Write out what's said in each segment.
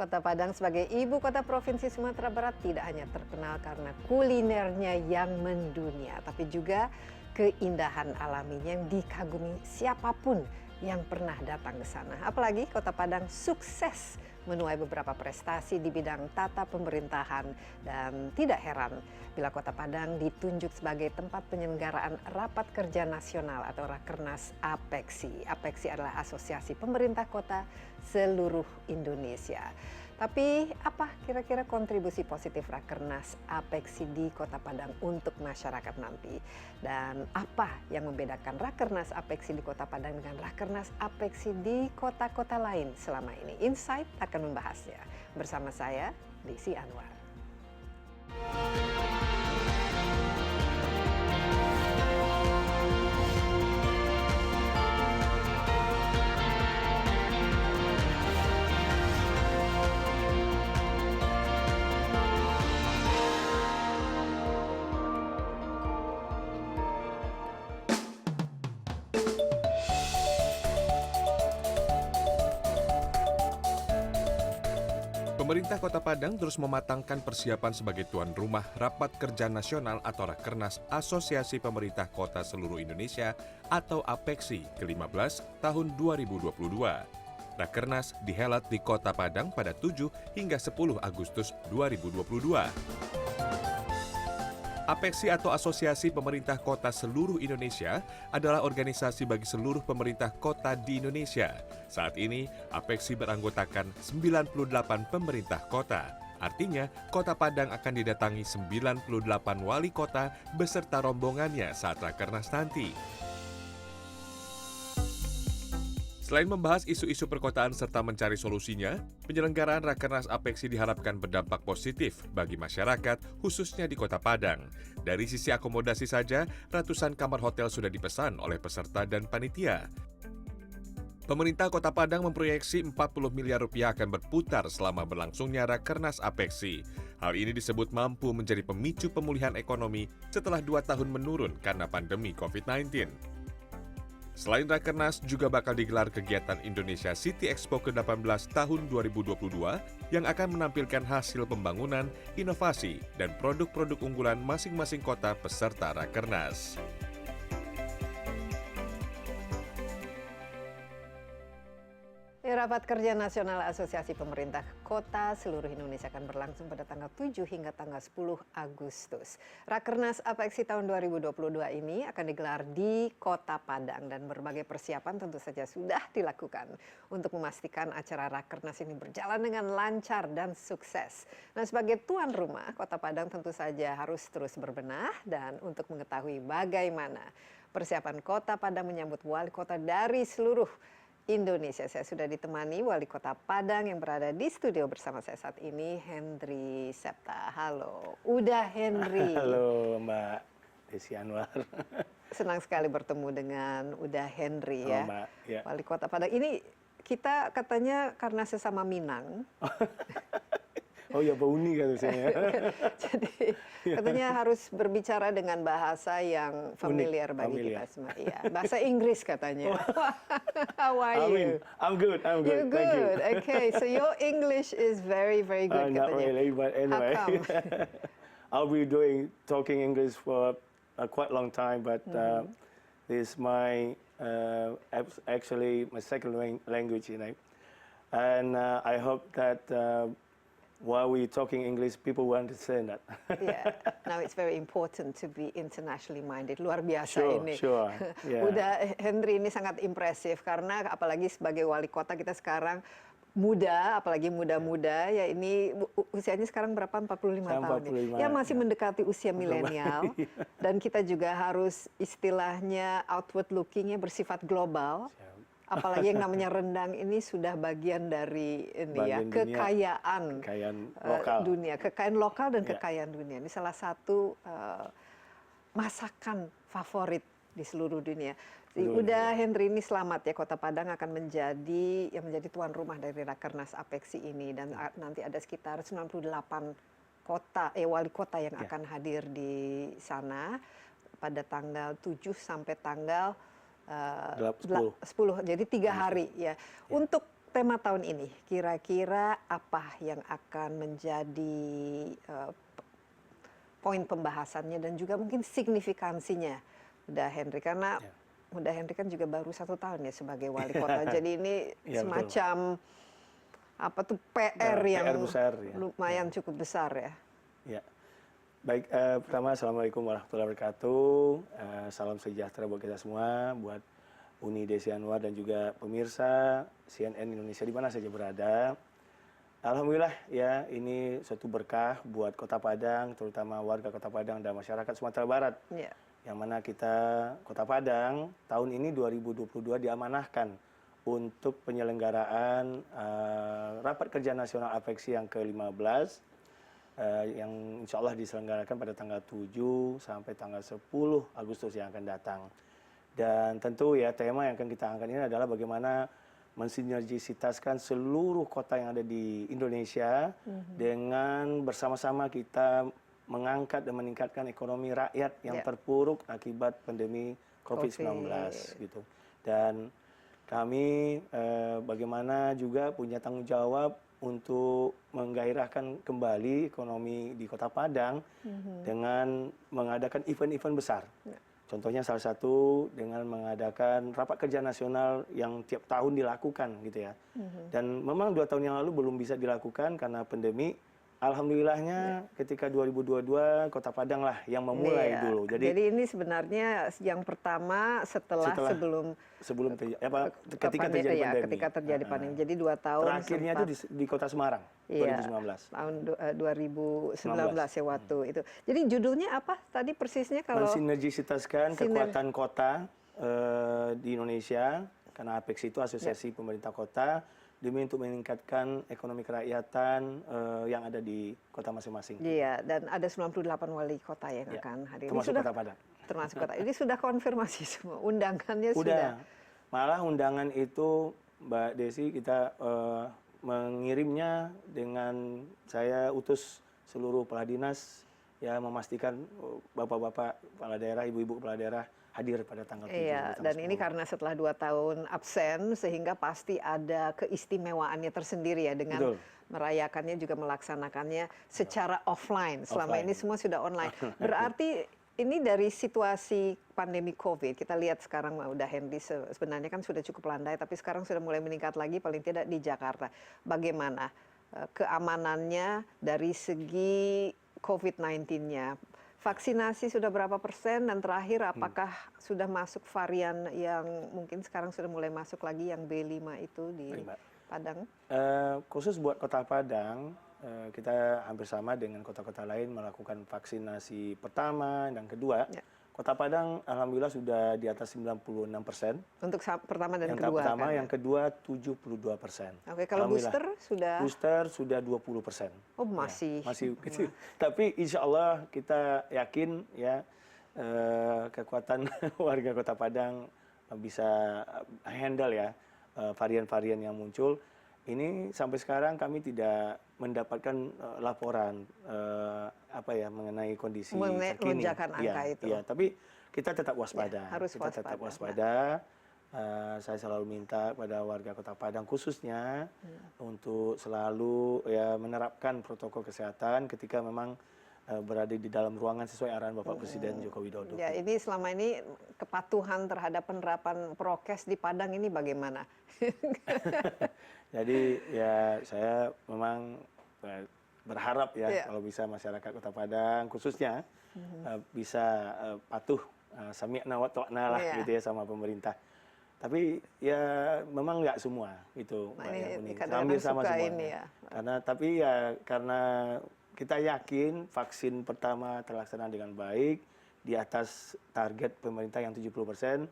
Kota Padang sebagai ibu kota Provinsi Sumatera Barat tidak hanya terkenal karena kulinernya yang mendunia, tapi juga keindahan alaminya yang dikagumi siapapun yang pernah datang ke sana. Apalagi Kota Padang sukses menuai beberapa prestasi di bidang tata pemerintahan dan tidak heran bila Kota Padang ditunjuk sebagai tempat penyelenggaraan Rapat Kerja Nasional atau Rakernas APEKSI. APEKSI adalah Asosiasi Pemerintah Kota seluruh Indonesia. Tapi apa kira-kira kontribusi positif Rakernas APEKSI di Kota Padang untuk masyarakat nanti? Dan apa yang membedakan Rakernas APEKSI di Kota Padang dengan Rakernas APEKSI di kota-kota lain selama ini? Insight akan membahasnya bersama saya, Desi Anwar. Pemerintah Kota Padang terus mematangkan persiapan sebagai tuan rumah Rapat Kerja Nasional atau Rakernas Asosiasi Pemerintah Kota Seluruh Indonesia atau APEKSI ke-15 tahun 2022. Rakernas dihelat di Kota Padang pada 7 hingga 10 Agustus 2022. APEKSI atau Asosiasi Pemerintah Kota Seluruh Indonesia adalah organisasi bagi seluruh pemerintah kota di Indonesia. Saat ini, APEKSI beranggotakan 98 pemerintah kota. Artinya, Kota Padang akan didatangi 98 wali kota beserta rombongannya saat Rakernas nanti. Selain membahas isu-isu perkotaan serta mencari solusinya, penyelenggaraan Rakernas APEKSI diharapkan berdampak positif bagi masyarakat, khususnya di Kota Padang. Dari sisi akomodasi saja, ratusan kamar hotel sudah dipesan oleh peserta dan panitia. Pemerintah Kota Padang memproyeksi 40 miliar rupiah akan berputar selama berlangsungnya Rakernas APEKSI. Hal ini disebut mampu menjadi pemicu pemulihan ekonomi setelah 2 tahun menurun karena pandemi COVID-19. Selain Rakernas, juga bakal digelar kegiatan Indonesia City Expo ke-18 tahun 2022 yang akan menampilkan hasil pembangunan, inovasi, dan produk-produk unggulan masing-masing kota peserta Rakernas. Rapat Kerja Nasional Asosiasi Pemerintah Kota seluruh Indonesia akan berlangsung pada tanggal 7 hingga tanggal 10 Agustus. Rakernas APEKSI tahun 2022 ini akan digelar di Kota Padang dan berbagai persiapan tentu saja sudah dilakukan untuk memastikan acara Rakernas ini berjalan dengan lancar dan sukses. Nah, sebagai tuan rumah, Kota Padang tentu saja harus terus berbenah dan untuk mengetahui bagaimana persiapan Kota Padang menyambut wali kota dari seluruh Indonesia. Saya sudah ditemani Wali Kota Padang yang berada di studio bersama saya saat ini, Henry Septa. Halo, Uda Henry. Halo Mbak Desi Anwar. Senang sekali bertemu dengan Uda Henry ya. Mbak, ya. Wali Kota Padang. Ini kita katanya karena sesama Minang. Oh ya, Pak Uni kan saya. Jadi katanya harus berbicara dengan bahasa yang familiar bagi kita semua. Iya, bahasa Inggris katanya. How are you? I'm good. You're Thank you. good. Okay, so your English is very, very good Not katanya. really, but anyway. How come? I'll be talking English for a quite long time, but this is my actually my second language, you know. And I hope that while we're talking English, people will understand that. Yeah. Now it's very important to be internationally minded. Luar biasa ini. Sure. Yeah. Udah Henry ini sangat impresif karena apalagi sebagai wali kota kita sekarang muda, apalagi muda-muda ya, ini usianya sekarang berapa? 45 tahun. 45, ya masih ya. Mendekati usia milenial dan kita juga harus istilahnya outward lookingnya bersifat global. Apalagi yang namanya rendang ini sudah bagian dari ini ya, kekayaan lokal. Dunia, kekayaan lokal dan kekayaan dunia. Ini salah satu masakan favorit di seluruh dunia. Udah Henry ini selamat ya, Kota Padang akan menjadi tuan rumah dari Rakernas APEKSI ini dan nanti ada sekitar 98 wali kota yang akan hadir di sana pada tanggal 7 sampai tanggal 10. Jadi 3 hari ya. Untuk tema tahun ini, kira-kira apa yang akan menjadi poin pembahasannya dan juga mungkin signifikansinya, Uda Henry? Karena Ya. Uda Henry kan juga baru 1 tahun ya sebagai wali kota, jadi ini Ya, semacam apa tuh PR yang PR besar, ya. lumayan cukup besar ya. Ya. Baik, pertama Assalamualaikum warahmatullahi wabarakatuh. Salam sejahtera buat kita semua, buat Uni Desi Anwar dan juga pemirsa CNN Indonesia di mana saja berada. Alhamdulillah ya, ini suatu berkah buat Kota Padang, terutama warga Kota Padang dan masyarakat Sumatera Barat. Ya. Yang mana kita, Kota Padang, tahun ini 2022 diamanahkan untuk penyelenggaraan Rapat Kerja Nasional APEKSI yang ke-15, yang insya Allah diselenggarakan pada tanggal 7 sampai tanggal 10 Agustus yang akan datang. Dan tentu ya tema yang akan kita angkat ini adalah bagaimana mensinergisitaskan seluruh kota yang ada di Indonesia dengan bersama-sama kita mengangkat dan meningkatkan ekonomi rakyat yang terpuruk akibat pandemi COVID-19 gitu. Dan kami bagaimana juga punya tanggung jawab untuk menggairahkan kembali ekonomi di Kota Padang dengan mengadakan event-event besar. Contohnya salah satu dengan mengadakan rapat kerja nasional yang tiap tahun dilakukan gitu ya. Dan memang 2 tahun yang lalu belum bisa dilakukan karena pandemi. Alhamdulillahnya ketika 2022 Kota Padang lah yang memulai dulu. Jadi ini sebenarnya yang pertama setelah ketika terjadi pandemi. Ketika terjadi pandemi. Jadi 2 tahun. Terakhirnya itu di Kota Semarang 2019. Tahun 2019 ya waktu itu. Jadi judulnya apa tadi persisnya kalau mensinergisitaskan kekuatan kota di Indonesia, karena APEKSI itu Asosiasi Pemerintah Kota, demi untuk meningkatkan ekonomi kerakyatan yang ada di kota masing-masing. Iya, dan ada 98 wali kota yang akan hadir. Termasuk Kota Padang. Termasuk kota. Ini sudah konfirmasi semua, undangannya sudah. Malah undangan itu Mbak Desi kita mengirimnya dengan saya utus seluruh kepala dinas ya memastikan bapak-bapak kepala daerah, ibu-ibu kepala daerah hadir pada tanggal 7. Iya, dan 10. Ini karena setelah 2 tahun absen, sehingga pasti ada keistimewaannya tersendiri ya dengan merayakannya juga melaksanakannya secara offline. Selama ini semua sudah online. Berarti ini dari situasi pandemi COVID, kita lihat sekarang udah Henry sebenarnya kan sudah cukup landai, tapi sekarang sudah mulai meningkat lagi paling tidak di Jakarta. Bagaimana keamanannya dari segi COVID-19-nya? Vaksinasi sudah berapa persen, dan terakhir apakah sudah masuk varian yang mungkin sekarang sudah mulai masuk lagi yang B5 itu di Padang? Khusus buat Kota Padang, kita hampir sama dengan kota-kota lain melakukan vaksinasi pertama dan kedua. Kota Padang alhamdulillah sudah di atas 96%. Untuk pertama dan kedua. Yang pertama, kan? Yang kedua 72%. Oke, kalau booster sudah? Booster sudah 20%. Oh, masih. Ya, masih kecil. Tapi insya Allah kita yakin ya kekuatan warga Kota Padang bisa handle ya varian-varian yang muncul. Ini sampai sekarang kami tidak mendapatkan laporan mengenai kondisi terkini. Lonjakan angka itu. Iya, tapi kita tetap waspada. Harus kita tetap waspada. Saya selalu minta pada warga Kota Padang khususnya untuk selalu ya menerapkan protokol kesehatan ketika memang berada di dalam ruangan sesuai arahan Bapak Presiden Joko Widodo. Ya, ini selama ini kepatuhan terhadap penerapan prokes di Padang ini bagaimana? Jadi ya saya memang berharap ya kalau bisa masyarakat Kota Padang khususnya bisa patuh sami'na wa ta'na lah gitu ya sama pemerintah. Tapi ya memang nggak semua itu Mbak Yuni. Hampir sama semuanya. Karena kita yakin vaksin pertama terlaksana dengan baik di atas target pemerintah yang 70%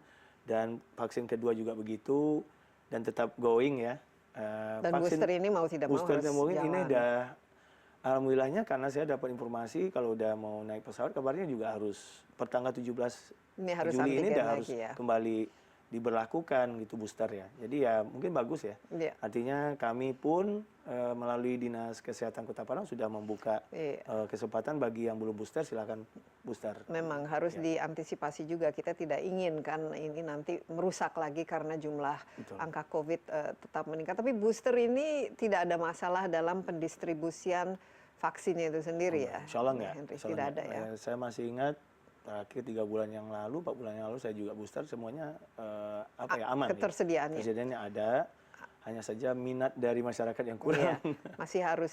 dan vaksin kedua juga begitu dan tetap going ya. Dan vaksin, booster ini mau tidak mau harus jalan. Ini udah alhamdulillahnya karena saya dapat informasi kalau udah mau naik pesawat kabarnya juga harus per tanggal 17 Juli ini udah harus kembali diberlakukan gitu booster ya. Jadi ya mungkin bagus ya. Iya. Artinya kami pun melalui Dinas Kesehatan Kota Padang sudah membuka kesempatan bagi yang belum booster silakan booster. Memang harus diantisipasi juga. Kita tidak ingin kan ini nanti merusak lagi karena jumlah angka COVID tetap meningkat. Tapi booster ini tidak ada masalah dalam pendistribusian vaksinnya itu sendiri ya? Insya Allah enggak. Henry, tidak ada ya? Saya masih ingat terakhir 3 bulan yang lalu, 4 bulan yang lalu saya juga booster, semuanya aman. Ketersediaannya. Ketersediaannya ada, hanya saja minat dari masyarakat yang kurang. Masih harus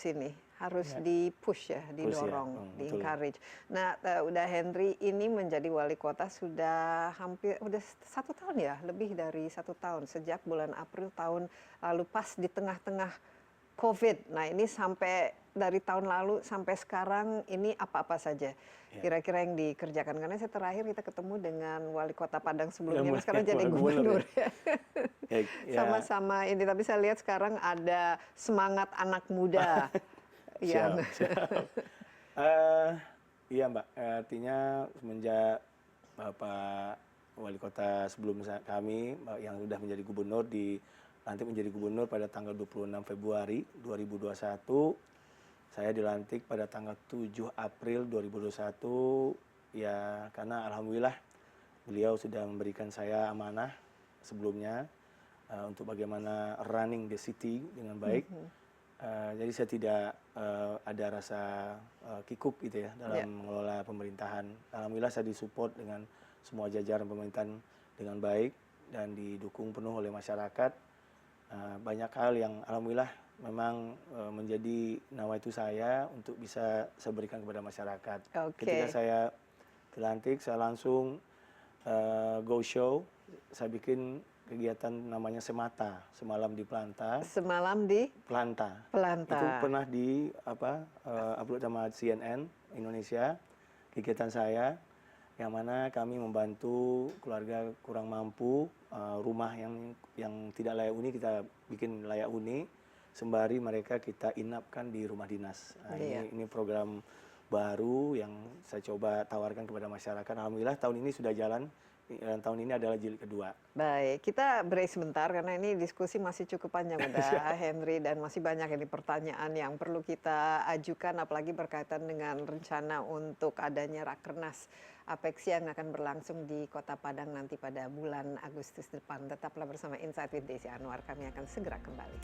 harus di-push ya, didorong, di-encourage. Nah, udah Henry ini menjadi wali kota sudah udah 1 tahun ya, lebih dari 1 tahun, sejak bulan April tahun lalu pas di tengah-tengah COVID. Nah, ini sampai dari tahun lalu sampai sekarang ini apa-apa saja kira-kira yang dikerjakan, karena saya terakhir kita ketemu dengan wali kota Padang sebelumnya, sekarang jadi gubernur ya. Sama-sama ini, tapi saya lihat sekarang ada semangat anak muda. Siap. Iya Mbak, artinya semenjak Bapak wali kota sebelum kami yang sudah menjadi gubernur dilantik menjadi gubernur pada tanggal 26 Februari 2021. Saya dilantik pada tanggal 7 April 2021, ya karena alhamdulillah beliau sudah memberikan saya amanah sebelumnya untuk bagaimana running the city dengan baik. Jadi saya tidak ada rasa kikuk gitu ya dalam mengelola pemerintahan. Alhamdulillah saya disupport dengan semua jajaran pemerintahan dengan baik dan didukung penuh oleh masyarakat. Banyak hal yang alhamdulillah memang menjadi nawaitu saya untuk bisa saya berikan kepada masyarakat. Ketika saya dilantik, saya langsung go show. Saya bikin kegiatan namanya Semata, semalam di Planta. Semalam di Planta. Planta. Itu pernah di upload sama CNN Indonesia. Kegiatan saya yang mana kami membantu keluarga kurang mampu, rumah yang tidak layak huni kita bikin layak huni, sembari mereka kita inapkan di rumah dinas. Nah, ini program baru yang saya coba tawarkan kepada masyarakat. Alhamdulillah tahun ini sudah jalan, dan tahun ini adalah jilid kedua. Baik, kita break sebentar karena ini diskusi masih cukup panjang udah Henry, dan masih banyak ini pertanyaan yang perlu kita ajukan, apalagi berkaitan dengan rencana untuk adanya Rakernas Apeksi yang akan berlangsung di Kota Padang nanti pada bulan Agustus depan. Tetaplah bersama Insight with Desi Anwar, kami akan segera kembali.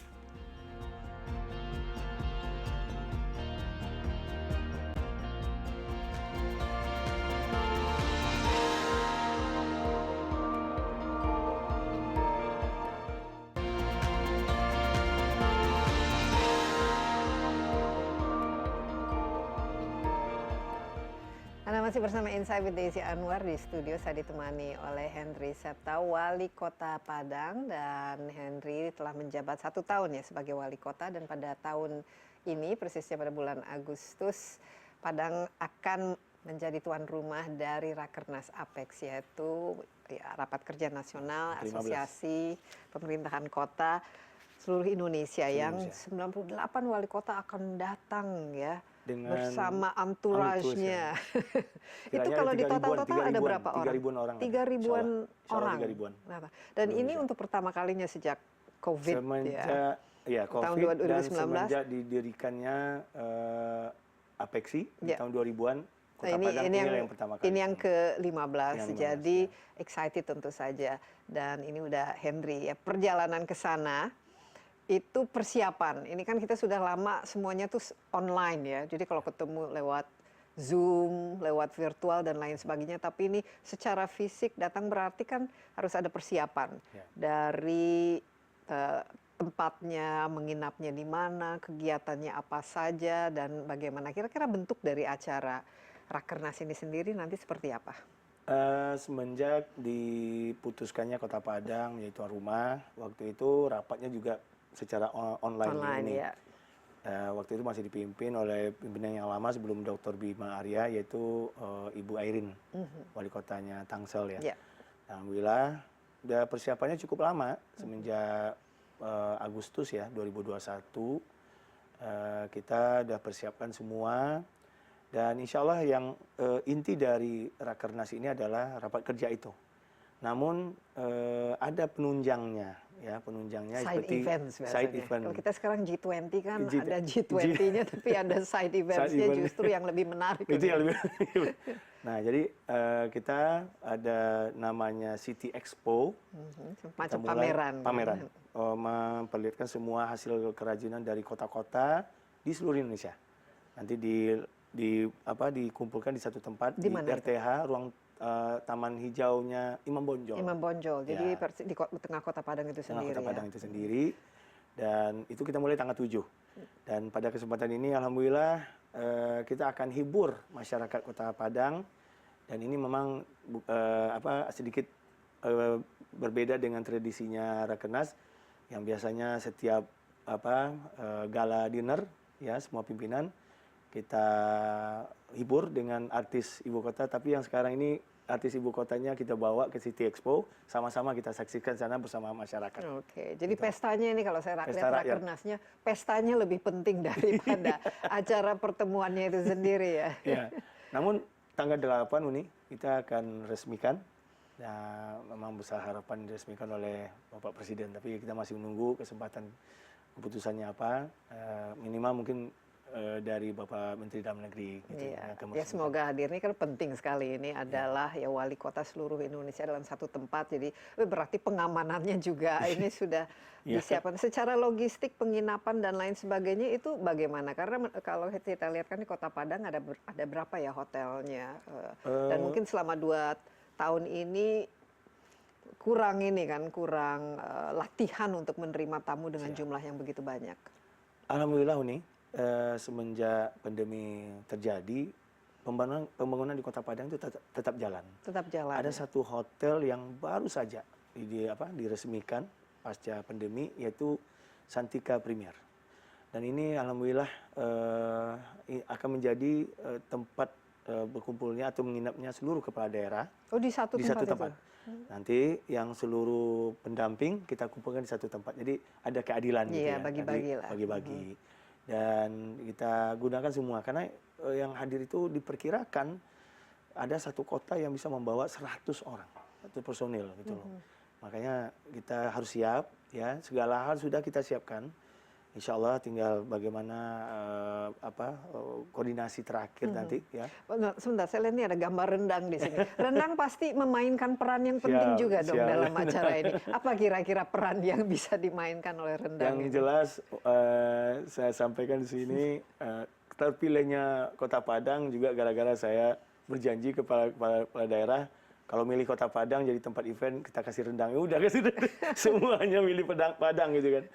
Anda masih bersama Insight with Desi Anwar. Di studio saya ditemani oleh Henry Septa, Wali Kota Padang, dan Henry telah menjabat 1 tahun ya sebagai Wali Kota, dan pada tahun ini persisnya pada bulan Agustus Padang akan menjadi tuan rumah dari Rakernas Apeksi, yaitu Rapat Kerja Nasional Asosiasi Pemerintahan Kota seluruh Indonesia yang 98 wali kota akan datang ya. Dengan bersama entourage-nya. Itu kalau di total-total ada berapa orang? 3.000-an orang. 3.000-an. Dan ini untuk pertama kalinya sejak COVID semenjak COVID tahun 2019. Dan semenjak didirikannya Apeksi di tahun 2000-an. Kota Padang inilah yang pertama kali. Ini yang ke-15, jadi excited tentu saja. Dan ini udah Henry ya, perjalanan ke sana itu persiapan. Ini kan kita sudah lama semuanya tuh online ya. Jadi kalau ketemu lewat Zoom, lewat virtual dan lain sebagainya. Tapi ini secara fisik datang berarti kan harus ada persiapan. Dari tempatnya, menginapnya di mana, kegiatannya apa saja, dan bagaimana. Kira-kira bentuk dari acara Rakernas ini sendiri nanti seperti apa? Semenjak diputuskannya Kota Padang menjadi tuan rumah, waktu itu rapatnya juga secara online ini. Ya. Waktu itu masih dipimpin oleh pimpinan yang lama sebelum Dr. Bima Arya, yaitu Ibu Airin, wali kotanya Tangsel ya. Alhamdulillah, udah persiapannya cukup lama semenjak Agustus ya 2021. Kita udah persiapkan semua, dan insya Allah yang inti dari Rakernas ini adalah rapat kerja itu. namun ada penunjangnya, ya penunjangnya Side seperti events biasanya. side event. Kalau kita sekarang G20 kan G- ada G20-nya, tapi ada side events-nya event. justru yang lebih menarik. Itu yang lebih. Nah, jadi kita ada namanya City Expo. Macam Kita mulai pameran. memperlihatkan semua hasil kerajinan dari kota-kota di seluruh Indonesia. Nanti dikumpulkan di satu tempat Di di mana itu? RTH, ruang Taman Hijaunya Imam Bonjol. Imam Bonjol, jadi Ya. di tengah kota Padang itu Tengah sendiri Kota ya. Padang itu sendiri. Dan itu kita mulai tanggal 7. Dan pada kesempatan ini alhamdulillah kita akan hibur masyarakat Kota Padang. Dan ini memang sedikit berbeda dengan tradisinya Rakernas yang biasanya setiap gala dinner ya semua pimpinan kita hibur dengan artis ibu kota, tapi yang sekarang ini artis ibu kotanya kita bawa ke City Expo, sama-sama kita saksikan sana bersama masyarakat. Oke, jadi pestanya ini kalau saya Pesta lihat rakyat. Rakernasnya, pestanya lebih penting daripada acara pertemuannya itu sendiri ya. Ya. Namun tanggal 8 Uni kita akan resmikan. Ya, memang besar harapan diresmikan oleh Bapak Presiden, tapi kita masih menunggu kesempatan keputusannya apa. Minimal mungkin dari Bapak Menteri Dalam Negeri. Gitu, Iya, yang akan ya meresmikan. semoga hadir. Ini kan penting sekali. Ini adalah ya wali kota seluruh Indonesia dalam satu tempat. Jadi berarti pengamanannya juga ini sudah Iya. disiapkan. Secara logistik, penginapan dan lain sebagainya itu bagaimana? Karena kalau kita lihat kan di Kota Padang ada berapa ya hotelnya? Dan mungkin selama 2 tahun ini kurang latihan untuk menerima tamu dengan jumlah yang begitu banyak. Alhamdulillah Uni, semenjak pandemi terjadi, pembangunan di Kota Padang itu tetap jalan. Tetap jalan. Ada satu hotel yang baru saja diresmikan pasca pandemi, yaitu Santika Premier. Dan ini alhamdulillah akan menjadi tempat berkumpulnya atau menginapnya seluruh kepala daerah Oh, di satu tempat. itu? Nanti yang seluruh pendamping kita kumpulkan di satu tempat. Jadi ada keadilan gitu Iya, ya. bagi-bagi lah. Bagi-bagi. Dan kita gunakan semua karena yang hadir itu diperkirakan ada satu kota yang bisa membawa 100 orang, 100 personil gitu loh. Makanya kita harus siap ya, segala hal sudah kita siapkan. Insya Allah tinggal bagaimana koordinasi terakhir nanti ya. Nah, sebentar, saya lihat ini ada gambar rendang di sini. Rendang pasti memainkan peran yang penting juga dong dalam acara ini. Apa kira-kira peran yang bisa dimainkan oleh rendang Yang ini? jelas saya sampaikan di sini terpilihnya Kota Padang juga gara-gara saya berjanji kepada kepala daerah kalau milih Kota Padang jadi tempat event kita kasih rendang. Ya udah kasih rendang. Semuanya milih Padang gitu kan.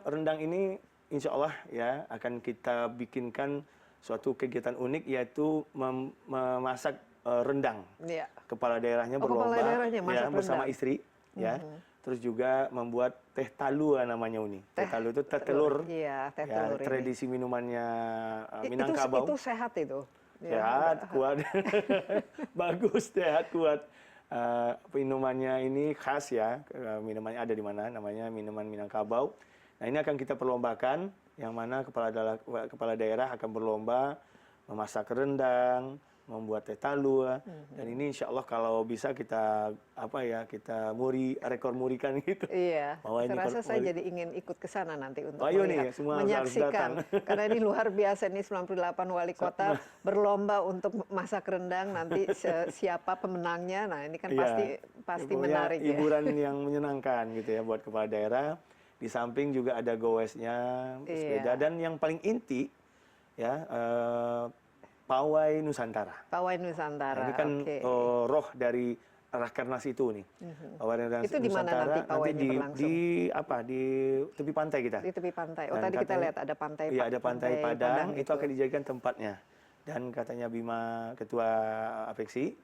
Rendang ini insya Allah ya akan kita bikinkan suatu kegiatan unik yaitu memasak rendang. Iya. Kepala daerahnya Oh, berlomba kepala daerahnya masak ya, bersama rendang. istri ya. Terus juga membuat teh talua namanya Uni. Teh talua itu teh telur. Iya, teh Ya, telur ini. tradisi minumannya Minangkabau. Itu sehat itu. Ya, Sehat, kuat. Bagus, sehat, kuat. Minumannya ini khas ya. Minumannya ada di mana? Namanya minuman Minangkabau. Nah, ini akan kita perlombakan yang mana kepala daerah akan berlomba memasak rendang, membuat teh talua. Dan ini insya Allah kalau bisa kita rekor murikan gitu. Iya, Bahwa ini saya rasa saya jadi ingin ikut ke sana nanti untuk Ayo melihat, nih, semua harus menyaksikan. datang. Karena ini luar biasa, ini 98 wali kota berlomba untuk masak rendang, nanti siapa pemenangnya. Nah, ini kan Iya. pasti Pokoknya menarik ya. hiburan yang menyenangkan gitu ya buat kepala daerah. Di samping juga ada goesnya, sepeda. Iya. Dan yang paling inti ya Pawai Nusantara. Pawai Nusantara. Nah, ini kan oke. roh dari Rakernas itu nih. Pawai Itu di mana Nusantara nanti pawainya berlangsung? di tepi pantai kita. Di tepi pantai. Oh, Dan tadi kita katanya- lihat ada pantai. Iya, ada pantai Padang, itu itu. akan dijadikan tempatnya. Dan katanya Bima, Ketua Apeksi,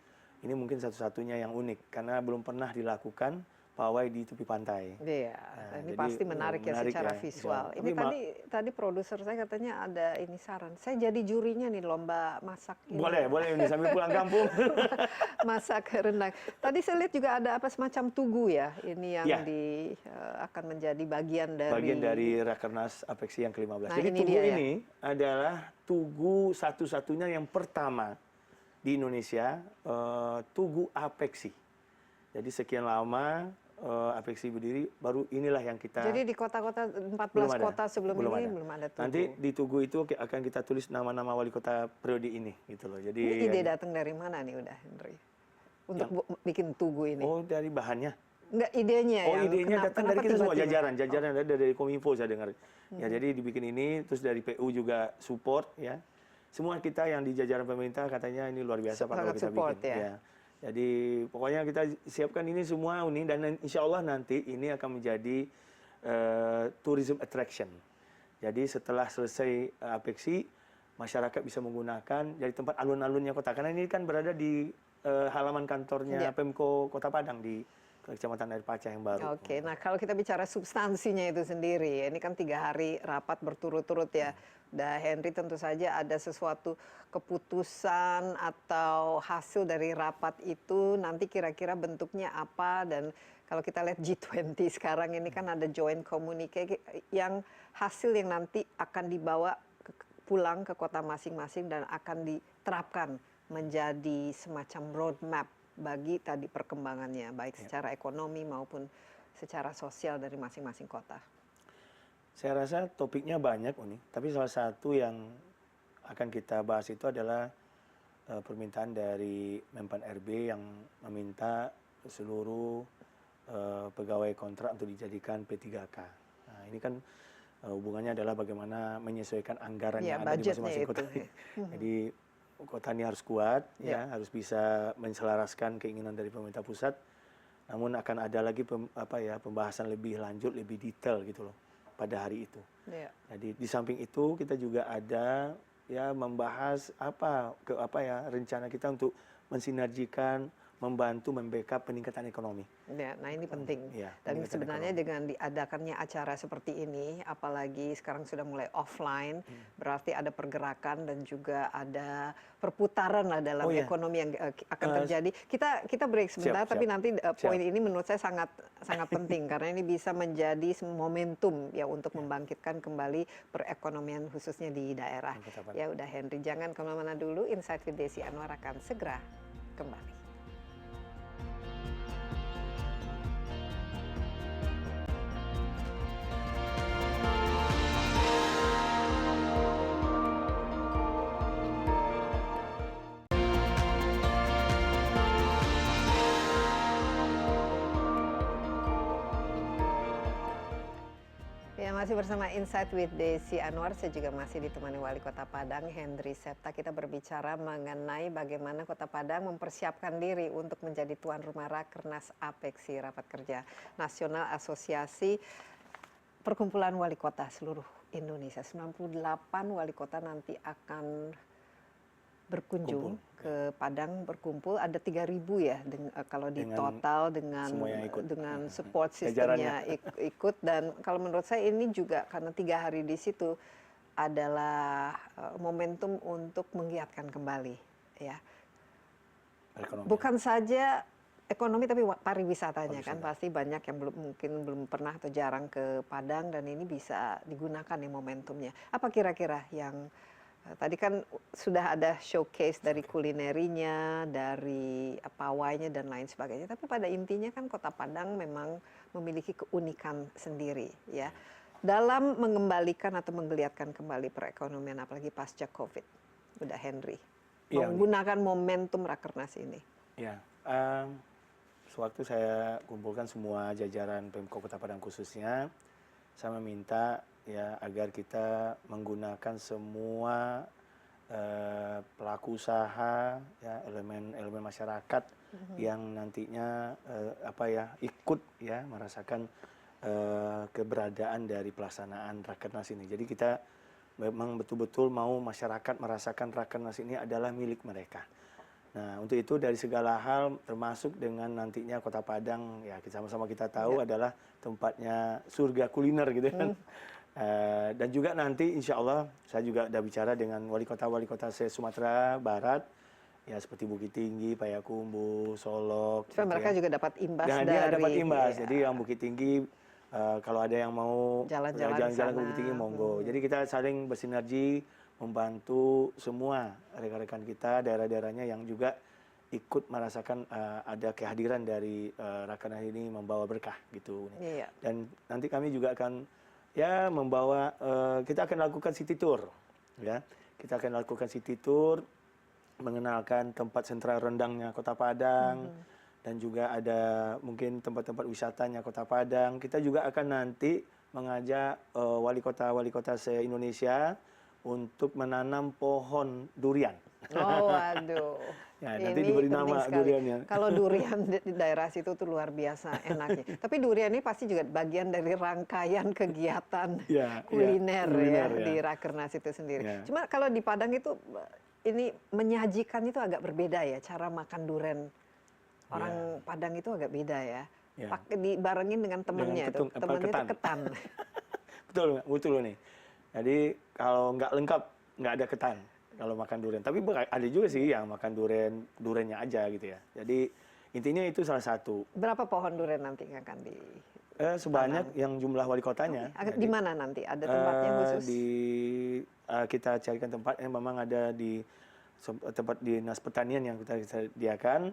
ini mungkin satu-satunya yang unik karena belum pernah dilakukan pawai di tepi pantai. Iya, Nah, ini jadi, pasti menarik ya menarik secara ya, visual. insya Ini Allah. tadi produser saya katanya ada ini saran. Saya jadi jurinya nih lomba masak ini. Boleh ini sambil pulang kampung. Masak rendang. Tadi saya lihat juga ada apa semacam tugu ya. Ini yang Ya. akan menjadi bagian dari Bagian dari Rakernas Apeksi yang ke-15. Nah, Jadi ini tugu dia ya. ini adalah tugu satu-satunya yang pertama di Indonesia Tugu Apeksi. Jadi sekian lama Apeksi berdiri, baru inilah yang kita. Jadi di kota-kota 14 kota sebelum ini belum ada Tugu. Nanti di Tugu itu akan kita tulis nama-nama wali kota periode ini, gitu loh. Jadi ini ide datang dari mana nih udah, Henry? Untuk bikin Tugu ini? Oh, dari bahannya. Enggak, idenya Oh, idenya datang dari kita semua, jajaran dari Kominfo saya dengar. Ya, jadi dibikin ini, terus dari PU juga support ya. Semua kita yang di jajaran pemerintah katanya ini luar biasa Pak kalau kita support, bikin. Ya. Jadi pokoknya kita siapkan ini semua ini, dan insya Allah nanti ini akan menjadi tourism attraction. Jadi setelah selesai Apeksi, masyarakat bisa menggunakan dari tempat alun-alunnya kota. Karena ini kan berada di halaman kantornya Pemko Kota Padang di Kecamatan Air Pacah yang baru. Oke, nah kalau kita bicara substansinya itu sendiri, ini kan 3 hari rapat berturut-turut ya. Dan Henry, tentu saja ada sesuatu keputusan atau hasil dari rapat itu nanti kira-kira bentuknya apa, dan kalau kita lihat G20 sekarang ini kan ada joint communique yang hasil yang nanti akan dibawa pulang ke kota masing-masing dan akan diterapkan menjadi semacam roadmap bagi tadi perkembangannya, baik secara ekonomi maupun secara sosial dari masing-masing kota. Saya rasa topiknya banyak, Uni. Tapi salah satu yang akan kita bahas itu adalah permintaan dari Menpan RB yang meminta seluruh pegawai kontrak untuk dijadikan P3K. Nah, ini kan hubungannya adalah bagaimana menyesuaikan anggaran yang ada di masing-masing kota. Jadi kota ini harus kuat, ya, harus bisa menselaraskan keinginan dari pemerintah pusat. Namun akan ada lagi pembahasan lebih lanjut, lebih detail gitu loh pada hari itu. Jadi di samping itu kita juga ada ya membahas rencana kita untuk mensinergikan, membantu membackup peningkatan ekonomi. Ya, nah ini penting. Dan sebenarnya dengan diadakannya acara seperti ini, apalagi sekarang sudah mulai offline, berarti ada pergerakan dan juga ada perputaran lah dalam ekonomi yang akan terjadi. Kita break sebentar, tapi nanti poin ini menurut saya sangat penting karena ini bisa menjadi momentum ya untuk membangkitkan kembali perekonomian khususnya di daerah. Ya udah Henry, jangan kemana-mana dulu. Insight with Desi Anwar akan segera kembali. Masih bersama Insight with Desi Anwar, saya juga masih ditemani Wali Kota Padang, Henry Septa. Kita berbicara mengenai bagaimana Kota Padang mempersiapkan diri untuk menjadi tuan rumah Rakernas Apeksi, Rapat Kerja Nasional Asosiasi Perkumpulan Wali Kota seluruh Indonesia. 98 wali kota nanti akan berkunjung ke Padang, berkumpul. Ada 3.000 ya kalau di total dengan support sistemnya ikut. Dan kalau menurut saya ini juga karena 3 hari di situ adalah momentum untuk menggiatkan kembali ya. Bukan saja ekonomi tapi pariwisatanya kan pasti banyak yang belum pernah atau jarang ke Padang, dan ini bisa digunakan nih momentumnya. Apa kira-kira yang tadi kan sudah ada showcase dari kulinerinya, dari pawainya dan lain sebagainya. Tapi pada intinya kan Kota Padang memang memiliki keunikan sendiri ya dalam mengembalikan atau menggeliatkan kembali perekonomian apalagi pasca Covid. Udah Henry menggunakan momentum Rakernas ini. Ya, sewaktu saya kumpulkan semua jajaran Pemko Kota Padang khususnya, saya meminta ya agar kita menggunakan semua pelaku usaha, ya, elemen masyarakat yang nantinya ikut ya merasakan keberadaan dari pelaksanaan Rakernas ini. Jadi kita memang betul-betul mau masyarakat merasakan Rakernas ini adalah milik mereka. Nah, untuk itu dari segala hal termasuk dengan nantinya Kota Padang ya sama-sama kita tahu adalah tempatnya surga kuliner gitu kan. Dan juga nanti insya Allah saya juga sudah bicara dengan wali kota Sumatera Barat ya seperti Bukit Tinggi, Payakumbuh, Solok. Supaya mereka juga dapat imbas dari. Dia dapat imbas. Jadi yang Bukit Tinggi kalau ada yang mau jalan-jalan ke Bukit Tinggi monggo. Jadi kita saling bersinergi membantu semua rekan-rekan kita daerah-daerahnya yang juga ikut merasakan ada kehadiran dari Rakernas ini membawa berkah gitu. Iya. Dan nanti kami juga akan ya membawa kita akan lakukan city tour ya. Kita akan lakukan city tour mengenalkan tempat sentra rendangnya Kota Padang dan juga ada mungkin tempat-tempat wisatanya Kota Padang. Kita juga akan nanti mengajak wali kota se-Indonesia untuk menanam pohon durian. Oh, waduh. Ya, nanti Ini diberi penting nama sekali. duriannya. Kalau durian di daerah situ tuh luar biasa enaknya. Tapi durian ini pasti juga bagian dari rangkaian kegiatan Ya, kuliner kuliner, ya ya. di Rakernas itu sendiri. Ya. Cuma kalau di Padang itu ini menyajikan itu agak berbeda ya, cara makan durian orang Padang itu agak beda ya. Ya. Pakai dibarengin dengan temennya itu, temennya itu ketan. Betul, betul nih. Jadi kalau nggak lengkap nggak ada ketan kalau makan durian. Tapi ada juga sih yang makan duriannya aja gitu ya. Jadi intinya itu salah satu. Berapa pohon durian nanti yang akan di Sebanyak yang jumlah wali kotanya. di mana nanti? Ada tempatnya khusus? Kita carikan tempat yang memang ada di tempat dinas pertanian yang kita sediakan.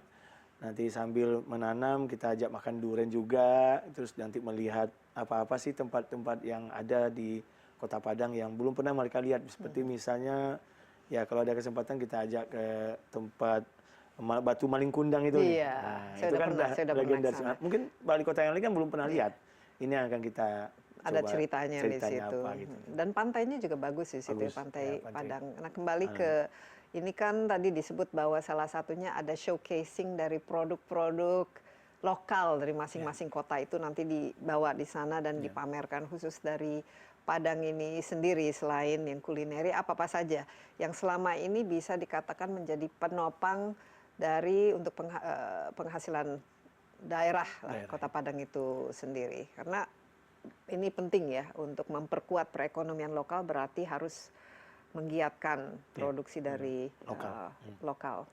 Nanti sambil menanam kita ajak makan durian juga. Terus nanti melihat apa-apa sih tempat-tempat yang ada di Kota Padang yang belum pernah mereka lihat. Seperti misalnya ya kalau ada kesempatan kita ajak ke tempat Batu Maling Kundang itu. Iya, Nah, itu kan saya udah legenda. pernah kesana. Mungkin wali kota yang lain kan belum pernah lihat. Ini yang akan kita Ada coba ceritanya di situ. apa gitu. Dan pantainya juga bagus di situ, Bagus, pantai ya, pantai. Padang. Nah, kembali ke ini kan tadi disebut bahwa salah satunya ada showcasing dari produk-produk lokal dari masing-masing kota itu nanti dibawa di sana dan dipamerkan khusus dari Padang ini sendiri. Selain yang kulineri, apa-apa saja yang selama ini bisa dikatakan menjadi penopang dari untuk penghasilan daerah lah, Kota Padang itu sendiri. Karena ini penting ya untuk memperkuat perekonomian lokal, berarti harus menggiatkan produksi dari lokal.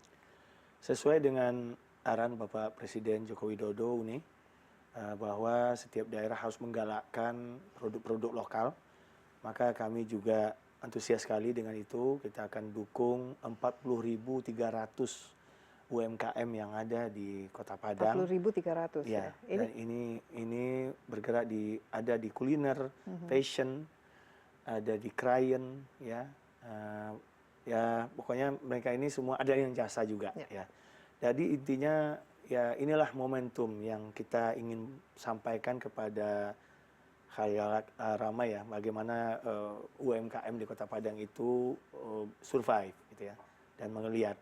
Sesuai dengan arahan Bapak Presiden Joko Widodo ini bahwa setiap daerah harus menggalakkan produk-produk lokal, maka kami juga antusias sekali dengan itu. Kita akan dukung 40.300 UMKM yang ada di Kota Padang. 40.300 ya. Dan ini bergerak ada di kuliner, fashion, ada di klien, ya. Ya pokoknya mereka ini semua ada yang jasa juga, ya. Jadi intinya ya inilah momentum yang kita ingin sampaikan kepada khalayak ramai ya, bagaimana UMKM di Kota Padang itu survive gitu ya, dan melihat.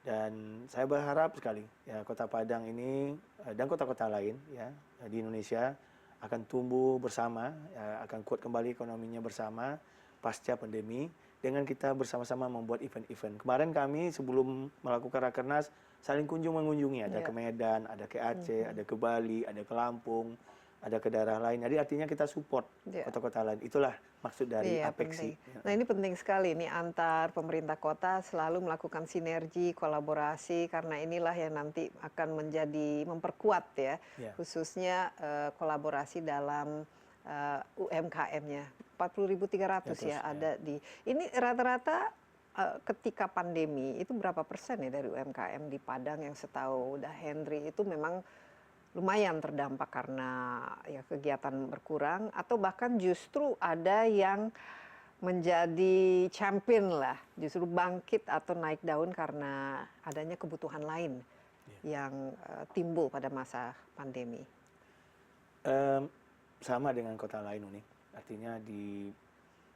Dan saya berharap sekali ya Kota Padang ini dan kota-kota lain ya di Indonesia akan tumbuh bersama, ya, akan kuat kembali ekonominya bersama pasca pandemi dengan kita bersama-sama membuat event-event. Kemarin kami sebelum melakukan Rakernas saling mengunjungi, ada ke Medan, ada ke Aceh, ada ke Bali, ada ke Lampung, ada ke daerah lain. Jadi artinya kita support kota-kota lain. Itulah maksud dari Apexi. Nah ini penting sekali, ini antar pemerintah kota selalu melakukan sinergi, kolaborasi, karena inilah yang nanti akan memperkuat ya, khususnya kolaborasi dalam UMKM-nya. 40.300 ya ada di. Ini rata-rata ketika pandemi itu berapa persen ya dari UMKM di Padang yang setahu udah Henry itu memang lumayan terdampak karena ya kegiatan berkurang, atau bahkan justru ada yang menjadi champion lah, justru bangkit atau naik daun karena adanya kebutuhan lain yang timbul pada masa pandemi. Sama dengan kota lain ini, artinya di